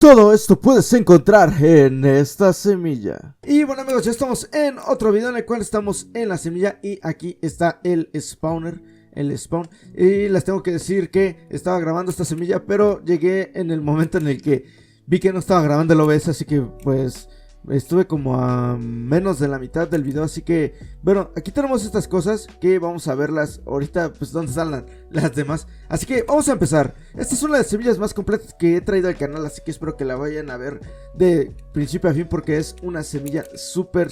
Todo esto puedes encontrar en esta semilla. Y bueno amigos, ya estamos en otro video en el cual estamos en la semilla. Y aquí está el spawner, el spawn. Y les tengo que decir que estaba grabando esta semilla, pero llegué en el momento en el que vi que no estaba grabando el OBS. Así que pues estuve como a menos de la mitad del video. Así que bueno, aquí tenemos estas cosas que vamos a verlas ahorita, pues donde están las demás. Así que vamos a empezar. Esta es una de las semillas más completas que he traído al canal, así que espero que la vayan a ver de principio a fin, porque es una semilla súper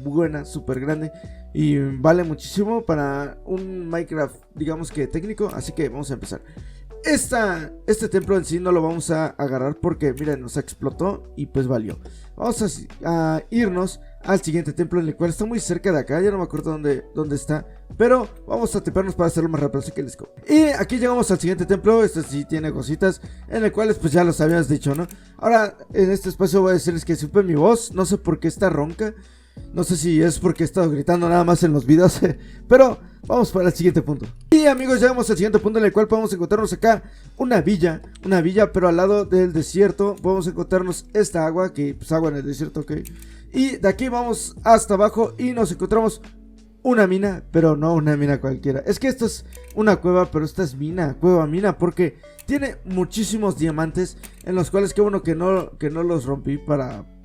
buena, súper grande y vale muchísimo para un Minecraft, digamos que técnico. Así que vamos a empezar. Este templo en sí no lo vamos a agarrar porque miren, nos explotó y pues valió. Vamos a irnos al siguiente templo, en el cual está muy cerca de acá. Ya no me acuerdo dónde está, pero vamos a tiparnos para hacerlo más rápido, así que let's go. Y aquí llegamos al siguiente templo. Este sí tiene cositas, en el cual pues ya los habíamos dicho, ¿no? Ahora en este espacio voy a decirles que supe mi voz. No sé por qué está ronca. No sé si es porque he estado gritando nada más en los videos, pero vamos para el siguiente punto. Y amigos, llegamos al siguiente punto, en el cual podemos encontrarnos acá una villa, pero al lado del desierto. Podemos encontrarnos esta agua, que pues agua en el desierto, ok. Y de aquí vamos hasta abajo y nos encontramos una mina, pero no una mina cualquiera. Es que esto es una cueva, pero esta es cueva mina, porque tiene muchísimos diamantes, en los cuales qué bueno que no los rompí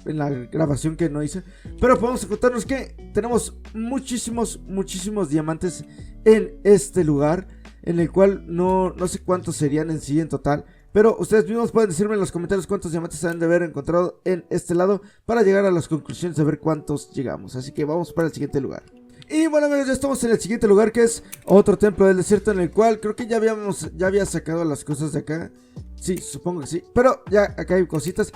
en la grabación que no hice. Pero podemos encontrarnos que tenemos muchísimos diamantes en este lugar, en el cual no sé cuántos serían en sí en total. Pero ustedes mismos pueden decirme en los comentarios cuántos diamantes se han de haber encontrado en este lado, para llegar a las conclusiones de ver cuántos llegamos. Así que vamos para el siguiente lugar. Y bueno amigos, ya estamos en el siguiente lugar, que es otro templo del desierto, en el cual creo que ya había sacado las cosas de acá. Sí, supongo que sí, pero ya acá hay cositas.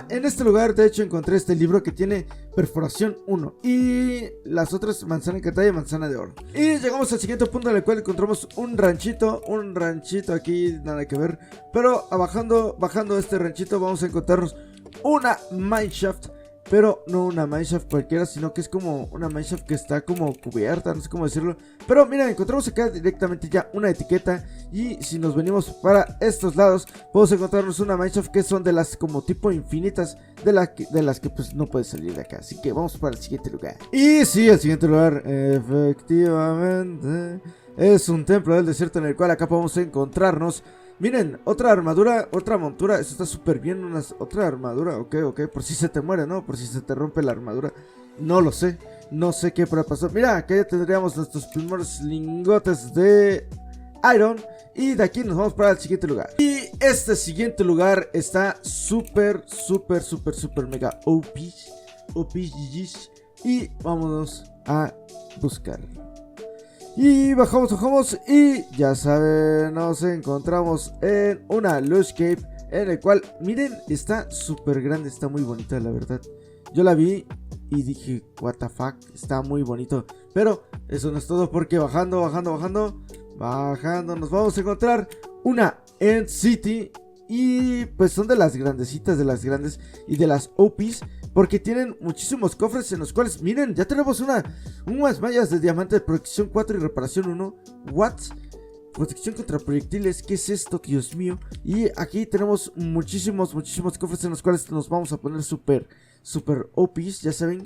En este lugar de hecho encontré este libro que tiene perforación 1 y las otras manzana encantada y manzana de oro. Y llegamos al siguiente punto, en el cual encontramos un ranchito aquí, nada que ver. Pero bajando este ranchito vamos a encontrarnos una mineshaft. Pero no una mineshaft cualquiera, sino que es como una mineshaft que está como cubierta, no sé cómo decirlo. Pero mira, encontramos acá directamente ya una etiqueta. Y si nos venimos para estos lados, podemos encontrarnos una mineshaft que son de las como tipo infinitas, de las que pues no puedes salir de acá. Así que vamos para el siguiente lugar. Y sí, el siguiente lugar efectivamente es un templo del desierto, en el cual acá podemos encontrarnos. Miren, otra armadura, otra montura. Eso está súper bien, otra armadura. Ok, por si se te muere, ¿no? Por si se te rompe la armadura. No lo sé, no sé qué puede pasar. Mira, acá ya tendríamos nuestros primeros lingotes de iron. Y de aquí nos vamos para el siguiente lugar. Y este siguiente lugar está súper mega OP. Y vámonos a buscar. Y bajamos y ya saben, nos encontramos en una lush cave, en el cual, miren, está súper grande, está muy bonita la verdad. Yo la vi y dije, what the fuck, está muy bonito. Pero eso no es todo, porque bajando nos vamos a encontrar una End City. Y pues son de las grandecitas, de las grandes y de las OPs, porque tienen muchísimos cofres en los cuales, miren, ya tenemos unas mallas de diamante de protección 4 y reparación 1. What? Protección contra proyectiles, ¿qué es esto? Dios mío. Y aquí tenemos muchísimos cofres en los cuales nos vamos a poner súper OPs. Ya saben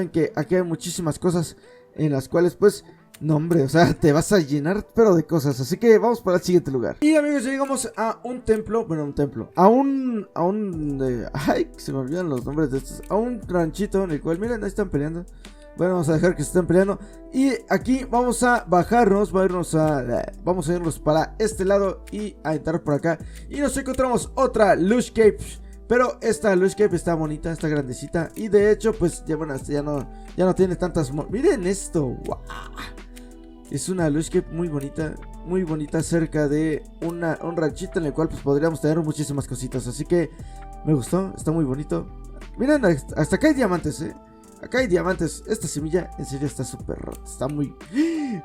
que aquí hay muchísimas cosas en las cuales pues... no hombre, o sea, te vas a llenar pero de cosas. Así que vamos para el siguiente lugar. Y amigos, ya llegamos a un templo. Bueno, un templo. Ay, se me olvidan los nombres de estos. A un ranchito en el cual, miren, ahí están peleando. Bueno, vamos a dejar que se estén peleando. Y aquí vamos a bajarnos. Vamos a irnos para este lado y a entrar por acá. Y nos encontramos otra lush cave. Pero esta lush cave está bonita, está grandecita. Y de hecho, pues ya no tiene tantas... Miren esto, wow. Es una lush cave muy bonita, cerca de un ranchito en el cual pues podríamos tener muchísimas cositas. Así que me gustó, está muy bonito. Miren, hasta acá hay diamantes, acá hay diamantes. Esta semilla en serio está súper rota, está muy...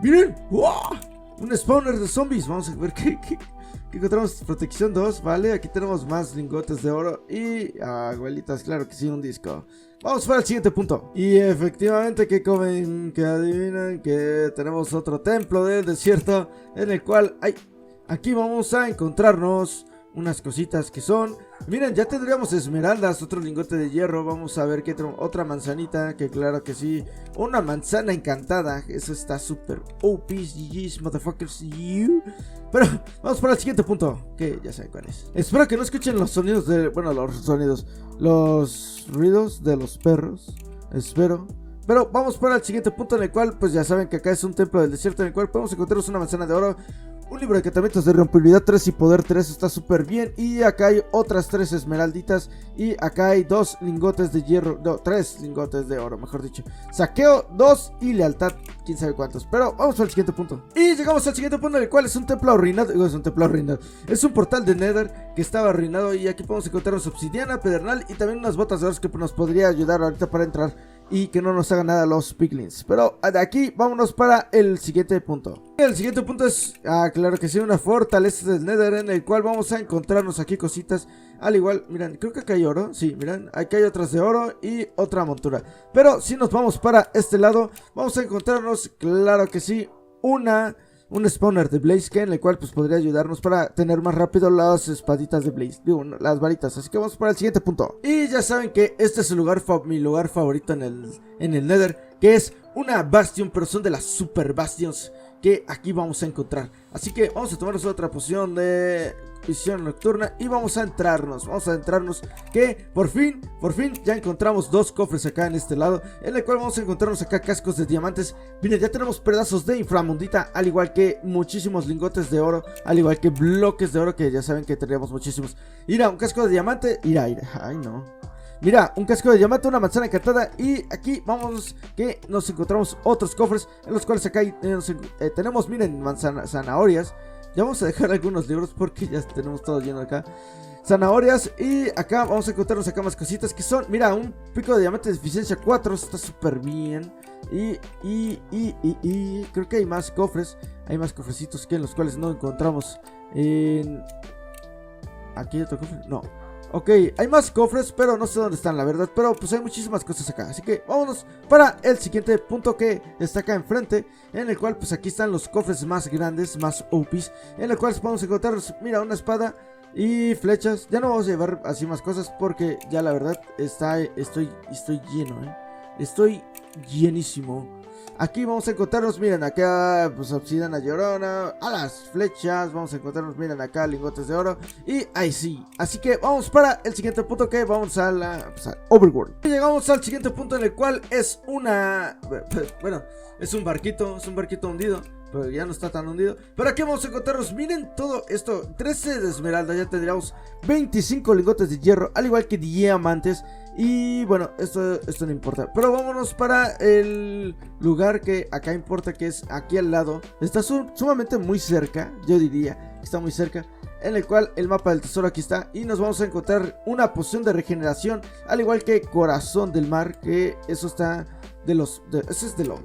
¡Miren! ¡Wow! Un spawner de zombies. Vamos a ver qué encontramos. Protección 2, vale. Aquí tenemos más lingotes de oro y abuelitas, claro que sí, un disco. Vamos para el siguiente punto. Y efectivamente, que adivinan que tenemos otro templo del desierto, en el cual aquí vamos a encontrarnos unas cositas que son Miren, ya tendríamos esmeraldas, otro lingote de hierro. Vamos a ver qué otra manzanita, que claro que sí. Una manzana encantada, eso está súper OP, GG's, motherfuckers, you. Pero vamos para el siguiente punto, que ya saben cuál es. Espero que no escuchen los sonidos de... Bueno, los ruidos de los perros. Espero. Pero vamos para el siguiente punto, en el cual, pues ya saben que acá es un templo del desierto, en el cual podemos encontrarnos una manzana de oro, un libro de encantamientos de rompibilidad 3 y poder 3, está súper bien. Y acá hay otras 3 esmeralditas. Y acá hay 2 lingotes de hierro, no, 3 lingotes de oro, mejor dicho. Saqueo 2 y lealtad, quién sabe cuántos. Pero vamos al siguiente punto. Y llegamos al siguiente punto, en el cual es un templo arruinado. Es un portal de Nether que estaba arruinado. Y aquí podemos encontrarnos obsidiana, pedernal y también unas botas de oro que nos podría ayudar ahorita para entrar y que no nos hagan nada los piglins. Pero de aquí vámonos para el siguiente punto. El siguiente punto es, claro que sí, una fortaleza del Nether, en el cual vamos a encontrarnos aquí cositas. Al igual, miren, creo que acá hay oro. Sí, miren, aquí hay otras de oro y otra montura. Pero si nos vamos para este lado, vamos a encontrarnos, claro que sí, un spawner de Blaze, en el cual pues podría ayudarnos para tener más rápido las espaditas de Blaze, digo, las varitas. Así que vamos para el siguiente punto. Y ya saben que este es mi lugar favorito en el Nether, que es una Bastion, pero son de las Super Bastions que aquí vamos a encontrar. Así que vamos a tomarnos otra poción de visión nocturna y vamos a adentrarnos, que por fin ya encontramos 2 cofres acá en este lado, en el cual vamos a encontrarnos acá cascos de diamantes. Miren, ya tenemos pedazos de inframundita, al igual que muchísimos lingotes de oro, al igual que bloques de oro, que ya saben que teníamos muchísimos. Mira, un casco de diamante, mira, ay no. Mira, un casco de diamante, una manzana encantada. Y aquí vamos que nos encontramos otros cofres, en los cuales acá tenemos, miren, zanahorias. Ya vamos a dejar algunos libros porque ya tenemos todo lleno acá. Zanahorias, y acá vamos a encontrarnos acá más cositas que son, mira, un pico de diamante de eficiencia 4, está súper bien. Y creo que hay más cofres, hay más cofrecitos que en los cuales no encontramos. ¿Aquí hay otro cofre? No. Ok, hay más cofres, pero no sé dónde están, la verdad. Pero pues hay muchísimas cosas acá. Así que vámonos para el siguiente punto, que está acá enfrente, en el cual pues aquí están los cofres más grandes, más OPs, en el cual podemos encontrar, mira, una espada y flechas. Ya no vamos a llevar así más cosas porque ya la verdad estoy lleno, estoy llenísimo. Aquí vamos a encontrarnos, miren, acá pues obsidiana llorona, a las flechas, vamos a encontrarnos, miren, acá lingotes de oro, y ahí sí. Así que vamos para el siguiente punto, que vamos a la Overworld. Y llegamos al siguiente punto, en el cual es es un barquito hundido, pero ya no está tan hundido. Pero aquí vamos a encontrarnos, miren todo esto, 13 de esmeralda, ya tendríamos 25 lingotes de hierro, al igual que diamantes. Y bueno, esto no importa, pero vámonos para el lugar que acá importa, que es aquí al lado. Está sumamente muy cerca, yo diría que está muy cerca, en el cual el mapa del tesoro aquí está. Y nos vamos a encontrar una poción de regeneración, al igual que corazón del mar, que eso está eso es de lo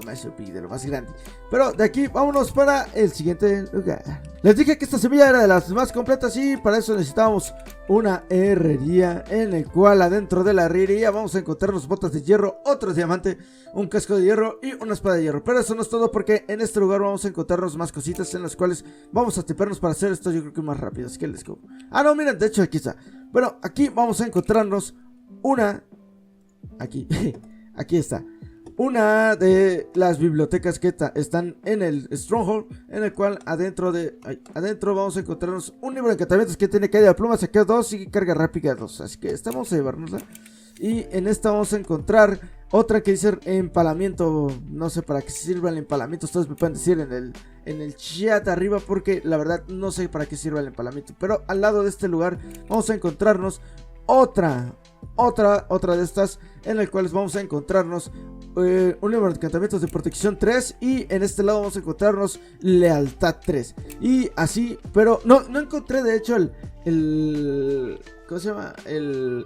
más OP, de lo más grande. Pero de aquí vámonos para el siguiente lugar. Les dije que esta semilla era de las más completas, y para eso necesitábamos una herrería, en el cual adentro de la herrería vamos a encontrarnos botas de hierro, otros diamantes, un casco de hierro y una espada de hierro. Pero eso no es todo, porque en este lugar vamos a encontrarnos más cositas, en las cuales vamos a tiparnos para hacer esto, yo creo que más rápido. Así que let's go. No, miren, de hecho aquí está. Bueno, aquí vamos a encontrarnos una... Aquí está una de las bibliotecas que están en el Stronghold, en el cual adentro vamos a encontrarnos un libro de encantamientos que tiene caída de plumas, saqueo 2 y carga rápida 2. Así que esta vamos a llevárnosla. Y en esta vamos a encontrar otra que dice empalamiento. No sé para qué sirve el empalamiento, ustedes me pueden decir en el chat arriba, porque la verdad no sé para qué sirve el empalamiento. Pero al lado de este lugar vamos a encontrarnos otra de estas, en el cual vamos a encontrarnos un libro de encantamientos de protección 3, y en este lado vamos a encontrarnos lealtad 3, y así. Pero no encontré de hecho el ¿cómo se llama? El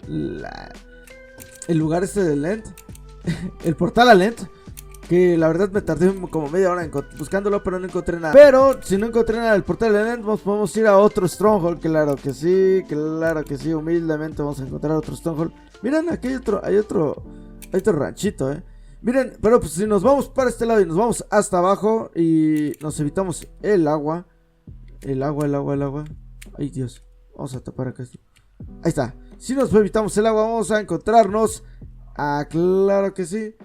lugar este del End el portal al End, que la verdad me tardé como media hora buscándolo, pero no encontré nada. Pero si no encontré nada del portal del End, podemos ir a otro Stronghold. Claro que sí, humildemente vamos a encontrar otro Stronghold. Miren, aquí hay otro ranchito, Miren, pero pues si nos vamos para este lado y nos vamos hasta abajo y nos evitamos el agua. Ay Dios, vamos a tapar acá esto. Ahí está. Si nos evitamos el agua, vamos a encontrarnos. Ah, claro que sí.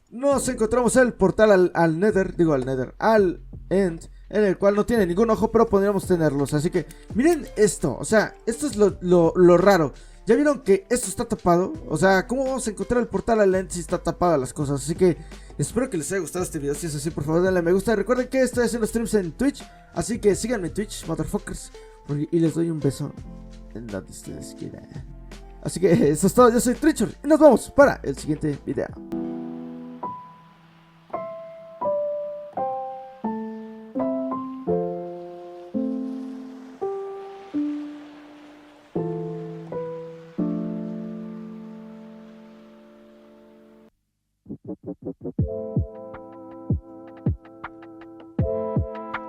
Nos encontramos el portal al Nether. Digo al Nether, al End, en el cual no tiene ningún ojo, pero podríamos tenerlos. Así que miren esto. O sea, esto es lo raro. ¿Ya vieron que esto está tapado? O sea, ¿cómo vamos a encontrar el portal al End si está tapada las cosas? Así que espero que les haya gustado este video. Si es así, por favor denle me gusta. Recuerden que estoy haciendo streams en Twitch, así que síganme en Twitch, motherfuckers. Y les doy un beso en donde ustedes quieran. Así que eso es todo, yo soy Trichor y nos vemos para el siguiente video.